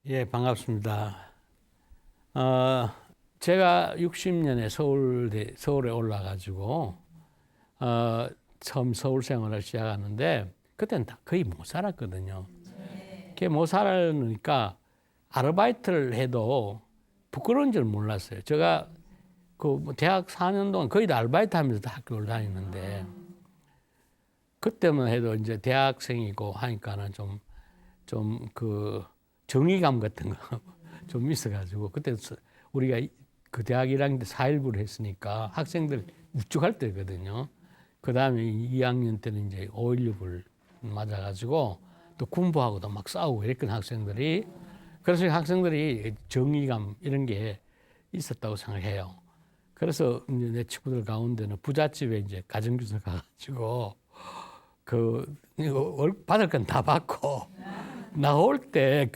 예, 반갑습니다. 어, 제가 60년에 서울에 올라가지고, 처음 서울 생활을 시작하는데, 그때는 다 거의 못 살았거든요. 그게 못 살으니까 아르바이트를 해도 부끄러운 줄 몰랐어요. 제가 그 대학 4년 동안 거의 다 아르바이트 하면서 다 학교를 다니는데, 그때만 해도 이제 대학생이고 하니까는 좀 정의감 같은 거 좀 있어가지고 그때 우리가 그 대학 1학년 때 4.19를 했으니까 학생들 우쭐할 때거든요. 그 다음에 2학년 때는 이제 5.16을 맞아가지고 또 군부하고도 막 싸우고 이랬던 학생들이, 그래서 학생들이 정의감 이런 게 있었다고 생각해요. 그래서 이제 내 친구들 가운데는 부잣집에 이제 가정교사 가가지고 받을 건 다 받고 나올 때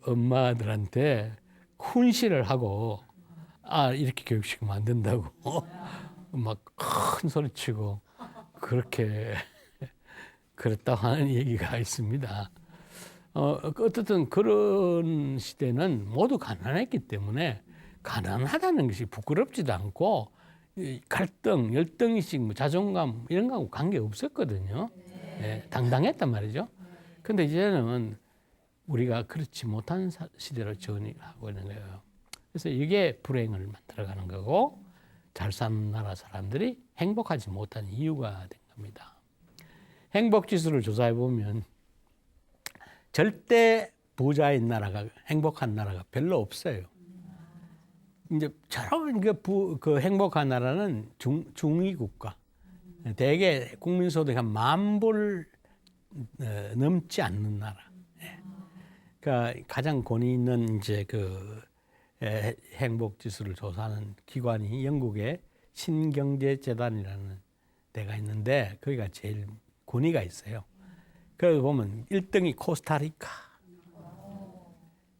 엄마들한테 훈시를 하고, 이렇게 교육시키면 안 된다고 막 큰 소리 치고 그렇게 그랬다고 하는 얘기가 있습니다. 어쨌든 그런 시대는 모두 가난했기 때문에 가난하다는 것이 부끄럽지도 않고 갈등, 열등의식, 뭐 자존감 이런 거하고 관계 없었거든요. 네, 당당했단 말이죠. 근데 이제는 우리가 그렇지 못한 시대로 전이하고 있는 거예요. 그래서 이게 불행을 만들어가는 거고, 잘 사는 나라 사람들이 행복하지 못한 이유가 된 겁니다. 행복지수를 조사해 보면 절대 부자인 나라가, 행복한 나라가 별로 없어요. 이제 저런 그 행복한 나라는 중위 국가, 대개 국민소득 한 10,000불 넘지 않는 나라. 그러니까 가장 권위 있는 이제 행복 지수를 조사하는 기관이 영국의 신경제재단이라는 데가 있는데, 거기가 제일 권위가 있어요. 그래서 보면 1등이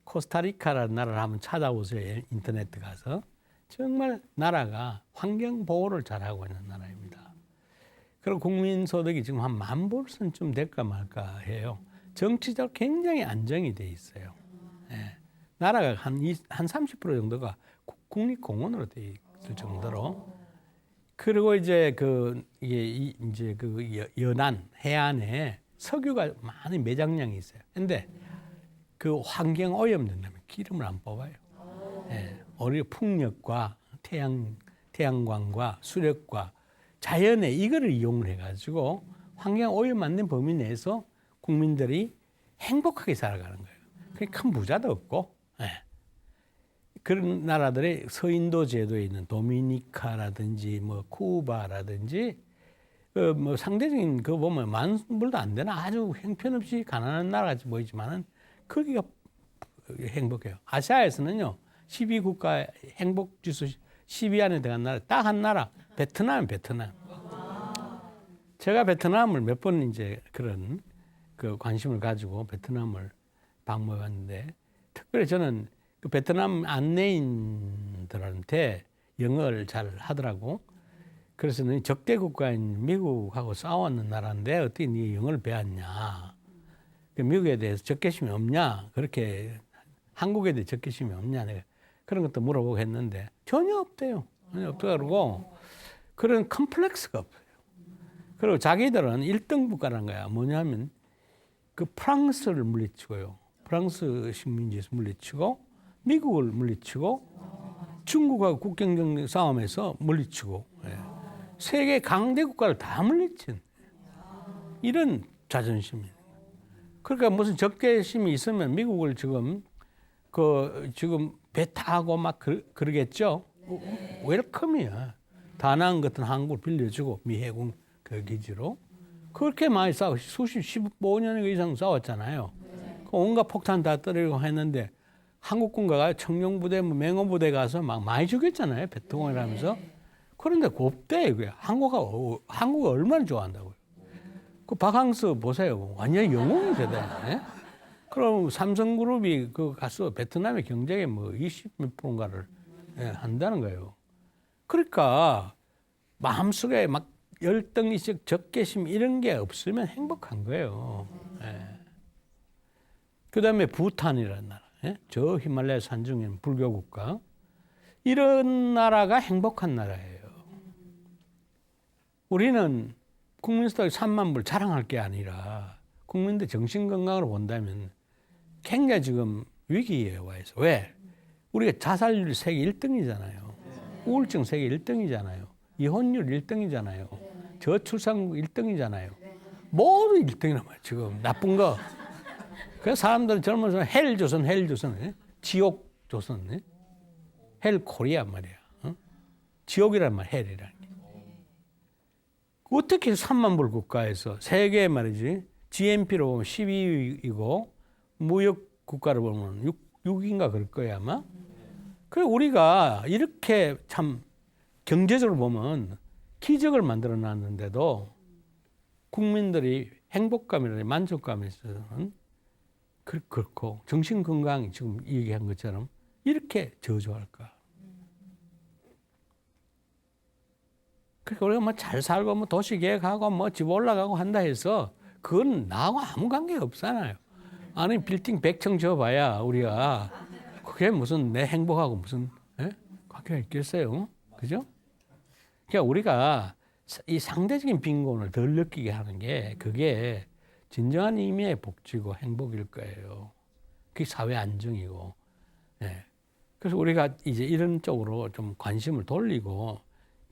코스타리카라는 나라를 한번 찾아보세요. 인터넷 가서. 정말 나라가 환경 보호를 잘하고 있는 나라입니다. 그리고 국민 소득이 지금 한 10,000불선쯤 될까 말까 해요. 정치적으로 굉장히 안정이 돼 있어요. 예. 나라가 한 30% 정도가 국립공원으로 돼 있을 정도로. 그리고 이제 이제 연안 해안에 석유가 많은 매장량이 있어요. 근데 그 환경 오염된다면 기름을 안 뽑아요. 예. 오히려 풍력과 태양광과 수력과 자연의 이거를 이용을 해가지고 환경 오염 안 된 범위 내에서 국민들이 행복하게 살아가는 거예요. 큰 부자도 없고. 예. 그런 나라들의 서인도 제도에 있는 도미니카라든지 뭐 쿠바라든지 뭐 상대적인 그 보면 10,000불도 안 되나 아주 형편없이 가난한 나라 같이 보이지만은 거기가 행복해요. 아시아에서는요 12국가 행복지수 10위 안에 들어간 나라 딱 한 나라, 베트남. 제가 베트남을 몇 번 이제 그런 관심을 가지고 베트남을 방문했는데, 특별히 저는 그 베트남 안내인들한테 영어를 잘 하더라고. 그래서 너 적대 국가인 미국하고 싸웠는 나라인데 어떻게 네 영어를 배웠냐? 미국에 대해서 적개심이 없냐? 그렇게 한국에 대해 적개심이 없냐? 내가 그런 것도 물어보고 했는데 전혀 없대요. 전혀 없다 그러고 그런 컴플렉스가 없어요. 그리고 자기들은 1등 국가라는 거야. 뭐냐면 그 프랑스를 물리치고요. 프랑스 식민지에서 물리치고 미국을 물리치고 중국하고 국경 경쟁 싸움에서 물리치고, 예. 세계 강대 국가를 다 물리친 이런 자존심이에요. 그러니까 무슨 적개심이 있으면 미국을 지금 배 타고 막 그러겠죠. 웰컴이야. 다낭 같은 항구를 빌려주고 미 해군 그 기지로 그렇게 많이 수십 15년 이상 싸웠잖아요. 온갖 폭탄 다 떨어지고 했는데 한국군가가 청룡부대, 맹호부대 가서 막 많이 죽였잖아요. 배통을 하면서. 그런데 곱대 그게 한국을 얼마나 좋아한다고요. 그 바캉스 보세요. 완전히 영웅이 되다. 예? 그럼 삼성그룹이 가서 베트남의 경제에 뭐 20몇 프로인가를 한다는 거예요. 그러니까 마음속에 막 열등의식, 적개심 이런 게 없으면 행복한 거예요. 예. 그다음에 부탄이라는 나라, 예? 저 히말라야 산중에 불교 국가. 이런 나라가 행복한 나라예요. 우리는 국민수당 3만 불 자랑할 게 아니라 국민들 정신 건강으로 본다면 굉장히 지금 위기에 와 있어. 왜? 우리가 자살률 세계 1등이잖아요. 우울증 세계 1등이잖아요. 이혼율 1등이잖아요. 저출산국 1등이잖아요. 모두 1등이란 말이에요. 지금 나쁜 거. 그래서 사람들은 젊어서 헬조선, 헬조선, 지옥 조선, 헬 코리아 말이야. 지옥이란 말, 헬이란 게. 어떻게 3만 불 국가에서 세계 말이지 GNP로 보면 12위이고 무역 국가로 보면 6인가 그럴 거야 아마. 그래 우리가 이렇게 참 경제적으로 보면 기적을 만들어 놨는데도 국민들이 행복감이나 만족감에 있어서는 그렇고 정신 건강이 지금 얘기한 것처럼 이렇게 저조할까? 그러니까 우리가 뭐 잘 살고 뭐 도시 계획하고 뭐 집 올라가고 한다 해서 그건 나하고 아무 관계 없잖아요. 아니 빌딩 100층 지어봐야 우리가 그게 무슨 내 행복하고 무슨 관계가 있겠어요? 그죠? 그러니까 우리가 이 상대적인 빈곤을 덜 느끼게 하는 게 그게 진정한 의미의 복지고 행복일 거예요. 그게 사회 안정이고. 네. 그래서 우리가 이제 이런 쪽으로 좀 관심을 돌리고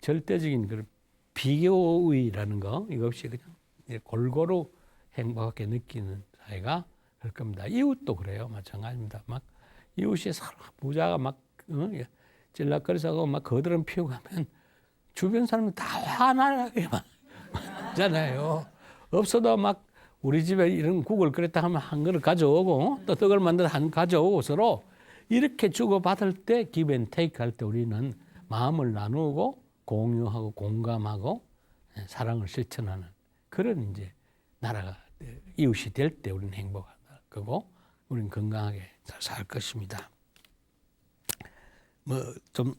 절대적인 그 비교의라는 거 이거 없이 그냥 골고루 행복하게 느끼는 사회가 될 겁니다. 이웃도 그래요. 마찬가지입니다. 막 이웃이 서로 부자가 막 찔락거리고 막 거드름 피우고 하면 주변 사람은 다 화나게 막 하잖아요. 없어도 막 우리 집에 이런 국을 끓였다 하면 한 그릇 가져오고 또 떡을 만들어 한 가져오고 서로 이렇게 주고받을 때 give and take 할 때 우리는 마음을 나누고 공유하고 공감하고 사랑을 실천하는 그런 이제 나라가 이웃이 될 때 우리는 행복하다. 그거 우리는 건강하게 잘 살 것입니다. 뭐 좀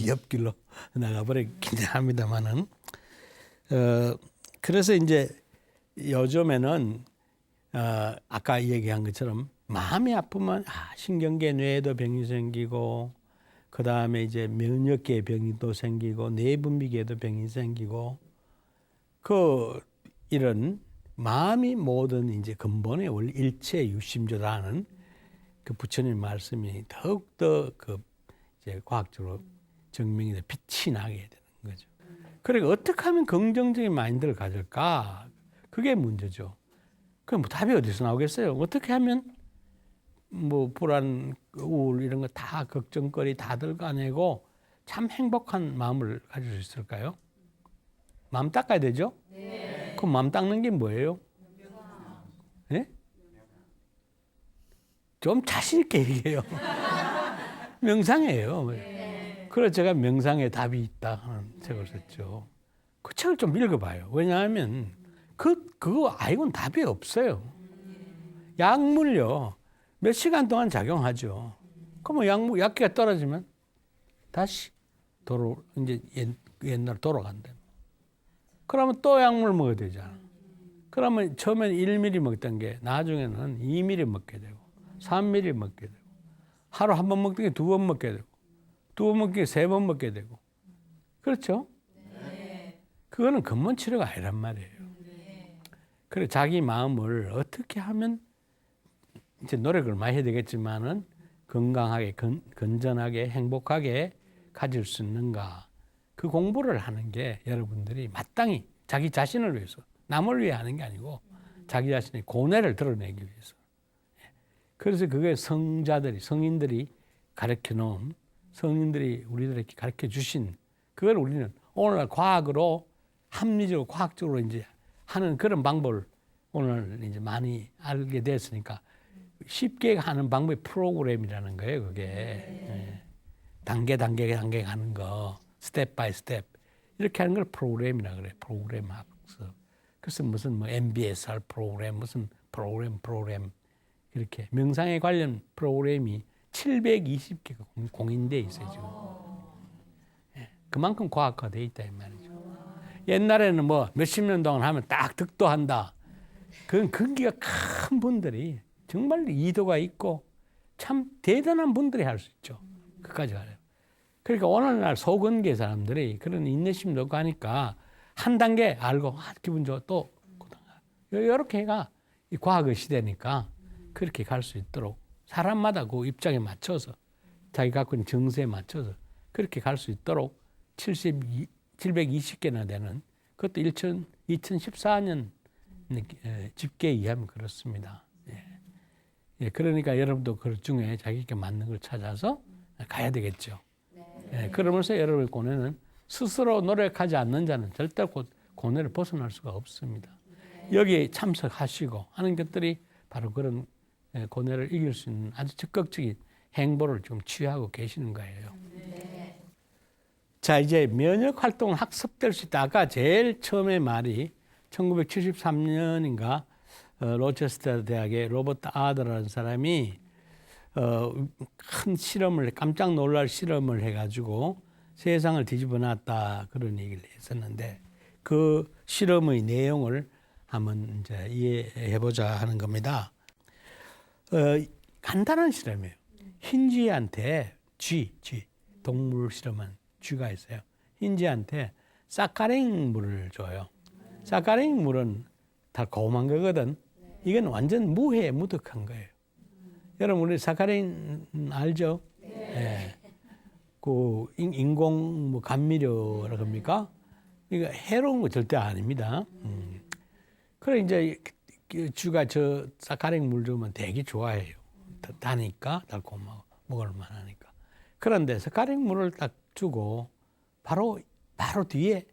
옆길로 나가버리긴 합니다만은 그래서 이제 요즘에는 아까 얘기한 것처럼 마음이 아프면 신경계 뇌에도 병이 생기고 그 다음에 이제 면역계 병이 또 생기고 내분비계도 병이 생기고 그 이런 마음이 모든 이제 근본의 원리 일체 유심조라는 그 부처님 말씀이 더욱더 그 이제 과학적으로 증명이 돼 빛이 나게 되는 거죠. 그러니까 어떻게 하면 긍정적인 마인드를 가질까? 그게 문제죠. 그럼 뭐 답이 어디서 나오겠어요? 어떻게 하면 뭐 불안, 우울 이런 거 다 걱정거리 다 들어가내고 참 행복한 마음을 가질 수 있을까요? 마음 닦아야 되죠? 네. 그럼 마음 닦는 게 뭐예요? 네? 좀 자신 있게 얘기해요. 명상이에요. 네. 그래서 제가 명상에 답이 있다 하는 책을 썼죠. 그 책을 좀 읽어봐요. 왜냐하면 그거 아이고는 답이 없어요. 약물요. 몇 시간 동안 작용하죠. 그러면 약기가 떨어지면 다시 이제 옛날 돌아간다. 그러면 또 약물 먹어야 되잖아. 그러면 처음엔 1ml 먹던 게 나중에는 2ml 먹게 되고 3ml 먹게 되고 하루 한 번 먹던 게 2번 먹게 되고 2번 먹던 게 3번 먹게 되고 그렇죠? 네. 그거는 근본 치료가 아니란 말이에요. 네. 그래 자기 마음을 어떻게 하면 이제 노력을 많이 해야 되겠지만은 건강하게 건전하게 행복하게 가질 수 있는가 그 공부를 하는 게 여러분들이 마땅히 자기 자신을 위해서 남을 위해 하는 게 아니고 자기 자신의 고뇌를 드러내기 위해서 그래서 그게 성인들이 가르쳐 놓은 성인들이 우리들에게 가르쳐 주신 그걸 우리는 오늘날 과학으로 합리적으로 과학적으로 이제 하는 그런 방법을 오늘 이제 많이 알게 됐으니까 쉽게 하는 방법이 프로그램이라는 거예요. 그게 네. 단계 가는 거 스텝 바이 스텝 이렇게 하는 걸 프로그램이라 그래. 프로그램 학습. 그래서 무슨 뭐 MBSR 프로그램 무슨 프로그램 이렇게 명상에 관련 프로그램이 720개가 공인돼 있어요 지금. 네. 그만큼 과학화돼 있다 이 말이죠. 옛날에는 뭐 몇십 년 동안 하면 딱 득도한다. 그건 근기가 큰 분들이 정말 이도가 있고 참 대단한 분들이 할 수 있죠. 그까지 가요. 그러니까 오늘날 소근계 사람들이 그런 인내심도 없고 하니까 한 단계 알고 기분 좋아 또 이렇게 해가 이 과학의 시대니까 그렇게 갈 수 있도록 사람마다 그 입장에 맞춰서 자기 갖고 있는 정세에 맞춰서 그렇게 갈 수 있도록 720개나 되는 그것도 2014년 집계에 의하면 그렇습니다. 예, 그러니까 여러분도 그 중에 자기에게 맞는 걸 찾아서 가야 되겠죠. 예, 그러면서 여러분의 고뇌는 스스로 노력하지 않는 자는 절대 고뇌를 벗어날 수가 없습니다. 여기에 참석하시고 하는 것들이 바로 그런 고뇌를 이길 수 있는 아주 적극적인 행보를 지금 취하고 계시는 거예요. 자, 이제 면역 활동은 학습될 수 있다. 아까 제일 처음에 말이 1973년인가 로체스터 대학의 로버트 아더라는 사람이 큰 실험을 깜짝 놀랄 실험을 해가지고 세상을 뒤집어 놨다 그런 얘기를 했었는데 그 실험의 내용을 한번 이제 이해해보자 하는 겁니다. 간단한 실험이에요. 흰 쥐한테 쥐 동물 실험한 쥐가 있어요. 흰 쥐한테 사카린 물을 줘요. 사카린 물은 달콤한 거거든. 이건 완전 무해 무득한 거예요. 여러분 우리 사카린 알죠? 네. 그 인공 뭐 감미료라고 합니까? 이거 해로운 거 절대 아닙니다. 그래 이제 쥐가 저 사카린 물 주면 되게 좋아해요. 다니까 달콤하고 먹을 만하니까. 그런데 사카린 물을 딱 주고 바로 뒤에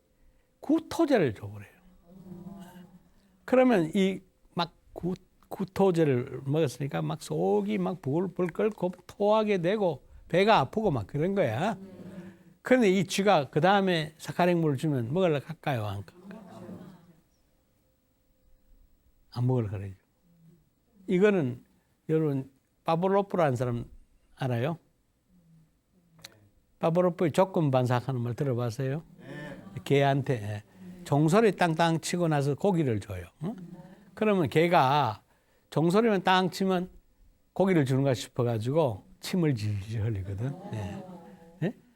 구토제를 줘버려요. 그러면 이 막 구토제를 먹었으니까 막 속이 막 불불 끓고 토하게 되고 배가 아프고 막 그런 거야. 그런데 이 쥐가 그 다음에 사카린 물을 주면 먹으려고 할까요? 안 먹으려고 그래요. 이거는 여러분 파브로프라는 사람 알아요? 파브로프의 조건 반사하는 말 들어봤어요? 개한테 종소리 땅땅 치고 나서 고기를 줘요. 그러면 개가 종소리만 땅 치면 고기를 주는가 싶어가지고 침을 질질 흘리거든.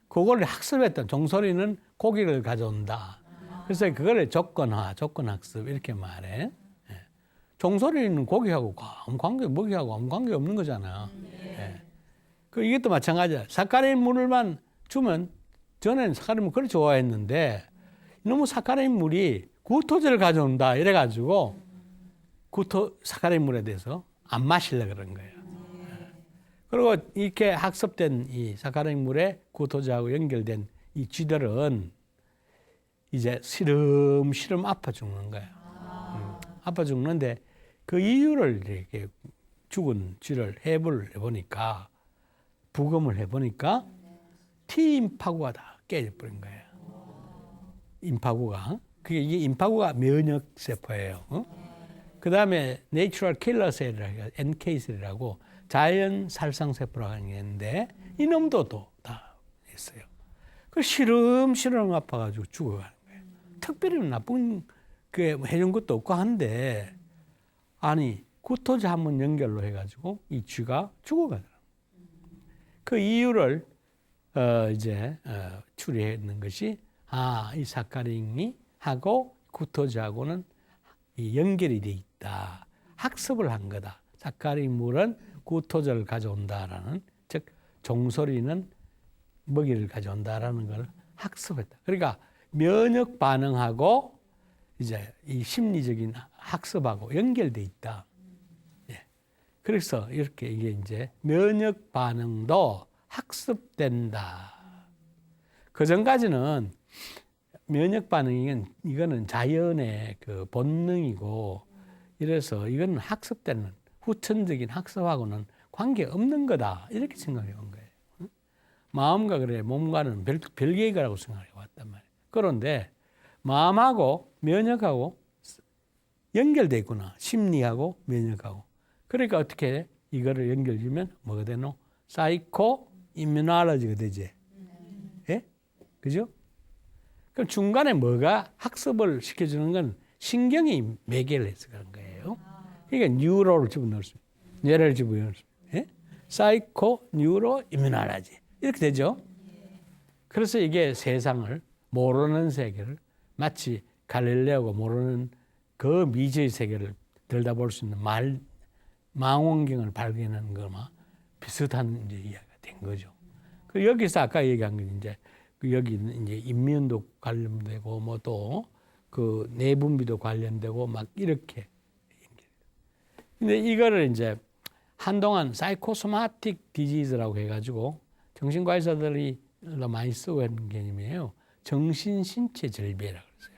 그걸 학습했던 종소리는 고기를 가져온다. 그래서 그걸 조건학습 이렇게 말해. 종소리는 고기하고 먹이하고 아무 관계 없는 거잖아. 이것도 마찬가지야. 사카린 물만 주면 전에는 사카린 물 그렇게 좋아했는데 너무 사카린 물이 구토제를 가져온다 이래가지고 사카린 물에 대해서 안 마시려고 그런 거예요. 그리고 이렇게 학습된 이 사카린 물에 구토제하고 연결된 이 쥐들은 이제 시름시름 아파 죽는 거예요. 아파 죽는데 그 이유를 이렇게 죽은 쥐를 해부를 해보니까 부검을 해보니까 T 임파구가 다 깨져버린 거예요. 임파구가. 이게 임파구가 면역세포예요. 그 다음에 Natural Killer Cell이라고 NK 셀이라고 자연 살상세포라고 하는 게 있는데 이놈도 다 있어요. 그 시름시름 아파가지고 죽어가는 거예요. 특별히 나쁜 그 해준 것도 없고 한데 아니 구토제 한번 연결로 해가지고 이 쥐가 죽어가더라고요. 그 이유를 추리했는 것이 이 사카린이 하고 구토제하고는 연결이 돼 있다. 학습을 한 거다. 사카린 물은 구토제를 가져온다라는 즉 종소리는 먹이를 가져온다라는 걸 학습했다. 그러니까 면역 반응하고 이제 이 심리적인 학습하고 연결돼 있다. 그래서 이렇게 이게 이제 면역 반응도 학습된다. 그 전까지는 면역 반응은 이거는 자연의 그 본능이고 이래서 이거는 학습되는 후천적인 학습하고는 관계 없는 거다. 이렇게 생각해 온 거예요. 마음과 그래 몸과는 별개의 거라고 생각해 왔단 말이에요. 그런데 마음하고 면역하고 연결돼 있구나. 심리하고 면역하고. 그러니까 어떻게 이거를 연결주면 뭐가 되노? 사이코 이뮤놀로지가 되지. 예? 그죠? 그럼 중간에 뭐가 학습을 시켜주는 건 신경이 매개를 해서 그런 거예요. 그러니까 뉴로를 집어넣을 수 있어요. 뇌를 집어요. 예? 사이코 뉴로 이뮤널러지 이렇게 되죠. 그래서 이게 세상을 모르는 세계를 마치 갈릴레오가 모르는 그 미지의 세계를 들여다볼 수 있는 망원경을 발견하는 거나 비슷한 이제 이야기가 된 거죠. 그 여기서 아까 얘기한 게 이제 여기는 이제 인면도 관련되고 뭐 또 그 내분비도 관련되고 막 이렇게. 근데 이거를 이제 한동안 사이코소마틱 디지즈라고 해가지고 정신과의사들이 많이 쓰고 있는 개념이에요. 정신신체 질병이라고 그러세요.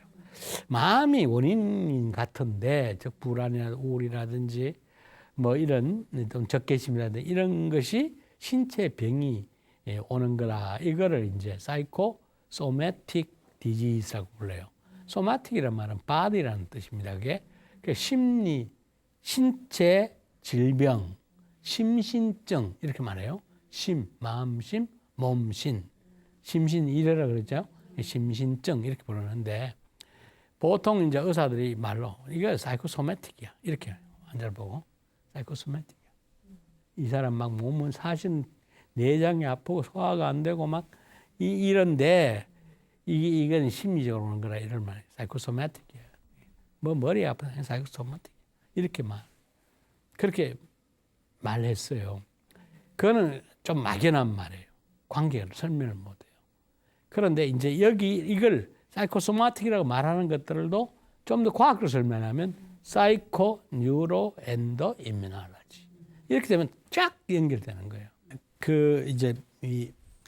마음이 원인 같은데, 즉 불안이나 우울이라든지 뭐 이런 적개심이라든지 이런 것이 신체 병이 오는 거라. 이거를 이제 사이코소매틱 디지즈라고 불러요. 소마틱이란 말은 body라는 뜻입니다. 그게 심리, 신체 질병, 심신증 이렇게 말해요. 마음심, 몸신, 심신이래라 그러죠. 심신증 이렇게 부르는데 보통 이제 의사들이 말로 이게 사이코소매틱이야 이렇게 환자를 보고 사이코소매틱이야. 이 사람 막 몸은 사실 내장이 아프고 소화가 안 되고 막 이런데 이건 심리적으로 오는 거라 이런 말이에요. 사이코소매틱이야. 뭐 머리 아프다 사이코소매틱 이렇게 그렇게 말했어요. 그거는 좀 막연한 말이에요. 관계를 설명을 못해요. 그런데 이제 이걸 사이코소마틱이라고 말하는 것들도 좀 더 과학으로 설명하면 사이코 뉴로 엔도 이뮤널러지 이렇게 되면 쫙 연결되는 거예요. 그 이제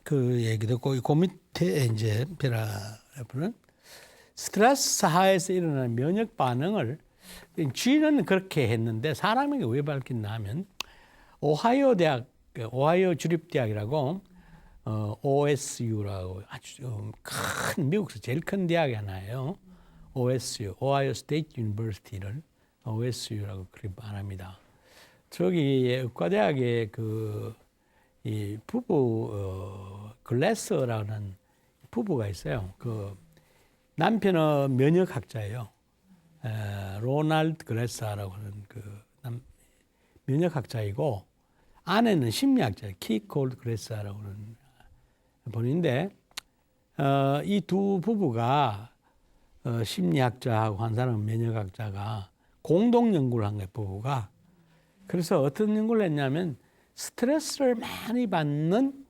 그 얘기 듣고 그 밑에 이제 베라프는 스트레스 하에서 일어나는 면역 반응을 쥐는 그렇게 했는데 사람에게 왜 밝혔나 하면 오하이오 주립대학이라고 OSU라고 아주 큰 미국에서 제일 큰 대학이 하나예요. OSU, 오하이오 스테이트 유니버시티를 OSU라고 그렇게 말합니다. 저기 의과대학에 이 부부 글래서라는 부부가 있어요. 그 남편은 면역학자예요. 로널드 글래서라고 하는 면역학자이고 아내는 심리학자예요. 키콜드 글래서라고 하는 분인데 이 두 부부가 심리학자하고 한 사람은 면역학자가 공동 연구를 한 거예요. 부부가. 그래서 어떤 연구를 했냐면 스트레스를 많이 받는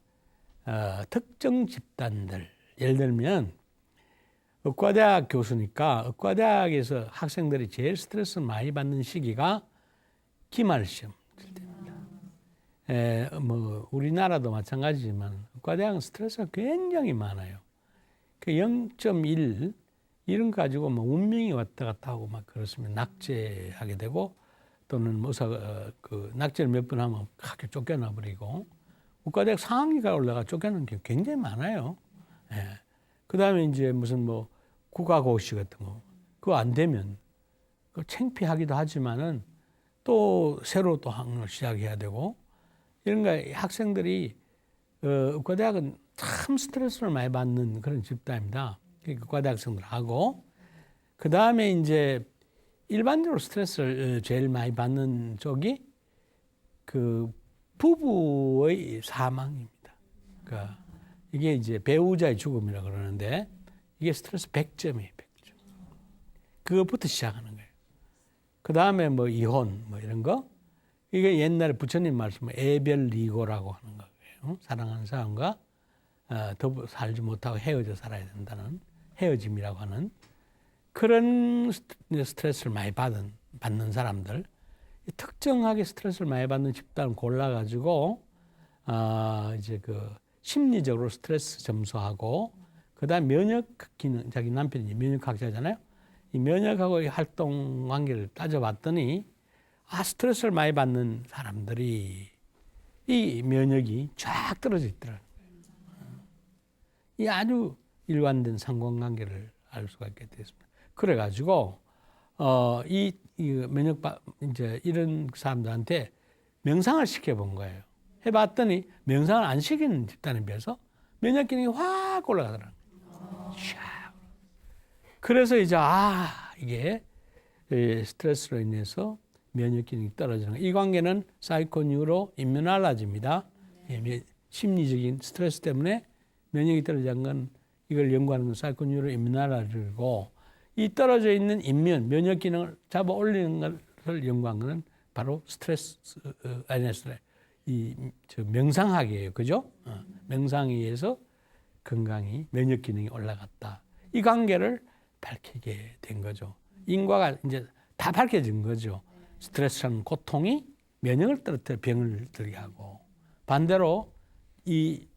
특정 집단들 예를 들면 의과대학 교수니까 의과대학에서 학생들이 제일 스트레스를 많이 받는 시기가 기말 시험 때입니다. 뭐 우리나라도 마찬가지지만 의과대학은 스트레스가 굉장히 많아요. 그 0.1 이런 거 가지고 뭐 운명이 왔다 갔다 하고 막 그렇으면 낙제하게 되고 또는 낙제를 몇 번 하면 학교 쫓겨나 버리고 의과대학 상학기가 올라가 쫓겨나는 게 굉장히 많아요. 그 다음에 이제 무슨 뭐 국가고시 같은 거 그거 안 되면 창피하기도 하지만은 또 새로 또 학년을 시작해야 되고 이런 거 학생들이 의과대학은 참 스트레스를 많이 받는 그런 집단입니다. 의과대 학생들하고 그 다음에 이제 일반적으로 스트레스를 제일 많이 받는 쪽이 그 부부의 사망입니다. 그러니까 이게 이제 배우자의 죽음이라고 그러는데 이게 스트레스 100점이에요. 100점. 그것부터 시작하는 거예요. 그 다음에 뭐 이혼 뭐 이런 거 이게 옛날에 부처님 말씀은 애별리고라고 하는 거예요. 사랑하는 사람과 더 살지 못하고 헤어져 살아야 된다는 헤어짐이라고 하는 그런 스트레스를 많이 받는 사람들 특정하게 스트레스를 많이 받는 집단을 골라가지고 이제 심리적으로 스트레스 점수하고 그다음 면역 기능 자기 남편이 면역학자잖아요. 이 면역하고의 활동 관계를 따져봤더니 스트레스를 많이 받는 사람들이 이 면역이 쫙 떨어져 있더라고요. 이 아주 일관된 상관관계를 알 수가 있게 됐습니다. 그래가지고 이 이제 이런 사람들한테 명상을 시켜본 거예요. 해봤더니 명상을 안 시키는 집단에 비해서 면역 기능이 확 올라가더라고요. 그래서 이제 이게 스트레스로 인해서 면역 기능이 떨어지는 거. 이 관계는 사이코뉴로 임뮤날라지입니다. 심리적인 스트레스 때문에 면역이 떨어진 건 이걸 연구하는 건 사이코뉴로 임뮤날라지고 이 떨어져 있는 면역 기능을 잡아 올리는 것을 연구한 것은 바로 명상학이에요. 그죠? 명상에 의해서 건강이, 면역 기능이 올라갔다. 이 관계를 밝히게 된 거죠. 인과가 이제 다 밝혀진 거죠. 스트레스라는 고통이 면역을 떨어뜨려 병을 들게 하고, 반대로 이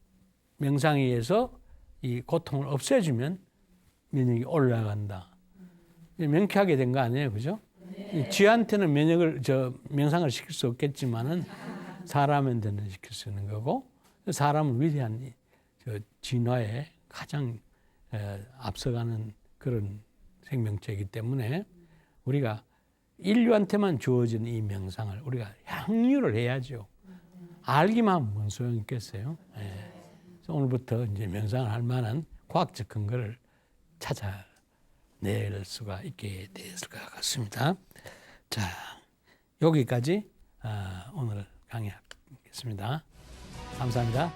명상에 의해서 이 고통을 없애주면 면역이 올라간다. 명쾌하게 된 거 아니에요, 그죠? 쥐한테는 명상을 시킬 수 없겠지만은 사람한테는 시킬 수 있는 거고, 사람은 위대한 진화에 가장 앞서가는 그런 생명체이기 때문에 우리가 인류한테만 주어진 이 명상을 우리가 향유를 해야죠. 알기만 하면 뭔 소용 있겠어요? 그래서 오늘부터 이제 명상을 할 만한 과학적 근거를 찾아낼 수가 있게 됐을 것 같습니다. 자, 여기까지 오늘 강의하겠습니다. 감사합니다.